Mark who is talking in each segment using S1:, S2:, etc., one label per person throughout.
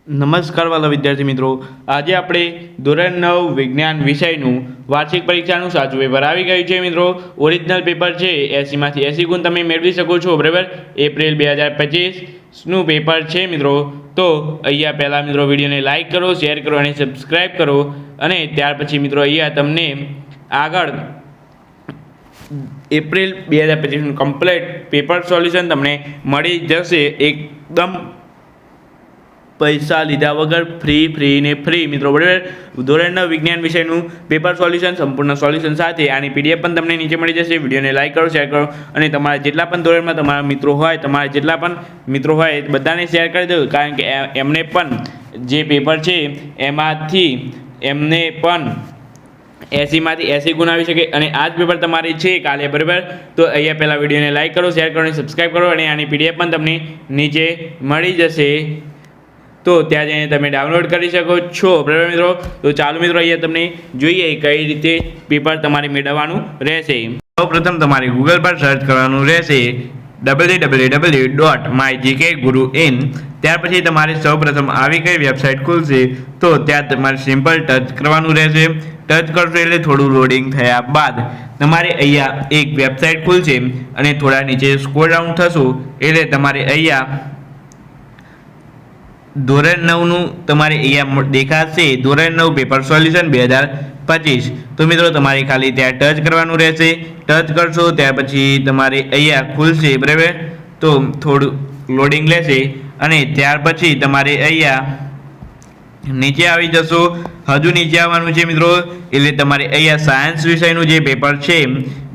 S1: નમસ્કાર વાલા વિદ્યાર્થી મિત્રો, આજે આપણે ધોરણ 9 વિજ્ઞાન વિષયનું વાર્ષિક પરીક્ષાનું સાચું પેપર આવી ગયું છે. મિત્રો, ઓરિજિનલ પેપર છે 80માંથી 80 ગુણ તમે મેળવી શકો છો. બરાબર, એપ્રિલ 2025નું પેપર છે મિત્રો. તો અહીંયા પહેલાં મિત્રો વિડીયોને લાઇક કરો, શેર કરો અને સબસ્ક્રાઈબ કરો. અને ત્યાર પછી મિત્રો અહીંયા તમને આગળ એપ્રિલ 2025નું કમ્પ્લીટ પેપર સોલ્યુશન તમને મળી જશે એકદમ પૈસા લીધા વગર, ફ્રી મિત્રો. બરાબર, ધોરણ 9 વિજ્ઞાન વિષયનું પેપર સોલ્યુશન સંપૂર્ણ સોલ્યુશન સાથે આની પીડીએફ પણ તમને નીચે મળી જશે. વિડીયોને લાઇક કરો, શેર કરો અને તમારા જેટલા પણ ધોરણમાં તમારા મિત્રો હોય એ બધાને શેર કરી દો, કારણ કે એમને પણ જે પેપર છે એમાંથી એમને પણ 80માંથી 80 ગુણ આવી શકે અને આ જ પેપર તમારે છે કાલે. બરાબર, તો અહીંયા પહેલાં વિડીયોને લાઇક કરો, શેર કરો અને સબસ્ક્રાઈબ કરો અને આની પીડીએફ પણ તમને નીચે મળી જશે. તો ત્યાં જઈને તમે ડાઉનલોડ કરી શકો છો. બરાબર મિત્રો, તો ચાલો મિત્રો અહીંયા તમને જોઈએ કઈ રીતે પેપર તમારે મેળવવાનું રહેશે. સૌપ્રથમ તમારે ગૂગલ પર સર્ચ કરવાનું રહેશે www.mygkguruin. ત્યાર પછી તમારે સૌપ્રથમ આવી કઈ વેબસાઇટ ખુલશે તો ત્યાં તમારે સિમ્પલ ટચ કરવાનું રહેશે. ટચ કરશો એટલે થોડું લોડિંગ થયા બાદ તમારે અહીંયા એક વેબસાઇટ ખુલશે અને થોડા નીચે સ્ક્રોલ ડાઉન થશો એટલે તમારે અહીંયા ધોરણ 9નું તમારે અહીંયા દેખાશે ધોરણ 9 પેપર સોલ્યુશન 2025. તો મિત્રો તમારે ખાલી ત્યાં ટચ કરવાનું રહેશે. ટચ કરશો ત્યાર પછી તમારે અહીંયા ખુલશે. બરાબર, તો થોડું લોડિંગ લેશે અને ત્યાર પછી તમારે અહીંયા નીચે આવી જશો. હજુ નીચે આવવાનું છે મિત્રો, એટલે તમારે અહીંયા સાયન્સ વિષયનું જે પેપર છે,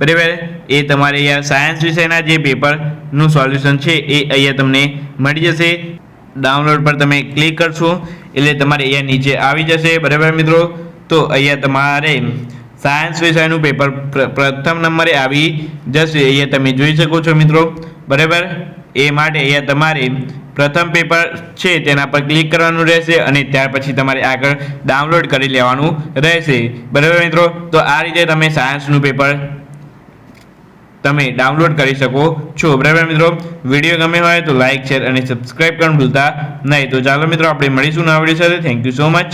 S1: બરાબર, એ તમારે અહીંયા સાયન્સ વિષયના જે પેપરનું સોલ્યુશન છે એ અહીંયા તમને મળી જશે. ડાઉનલોડ પર તમે ક્લિક કરશો એટલે તમારે અહીંયા નીચે આવી જશે. બરાબર મિત્રો, તો અહીંયા તમારે સાયન્સ વિષયનું પેપર પ્રથમ નંબરે આવી જશે. અહીંયા તમે જોઈ શકો છો મિત્રો. બરાબર, એ માટે અહીંયા તમારે પ્રથમ પેપર છે તેના પર ક્લિક કરવાનું રહેશે અને ત્યાર પછી તમારે આગળ ડાઉનલોડ કરી લેવાનું રહેશે. બરાબર મિત્રો, તો આ રીતે તમે સાયન્સનું પેપર તમે ડાઉનલોડ કરી શકો છો. બરાબર મિત્રો, વિડીયો ગમે હોય તો લાઇક, શેર અને સબસ્ક્રાઈબ કરવાનું ભૂલતા નહીં. તો ચાલો મિત્રો, આપણે મળીશું નવા વિડીયો સાથે. Thank you so much.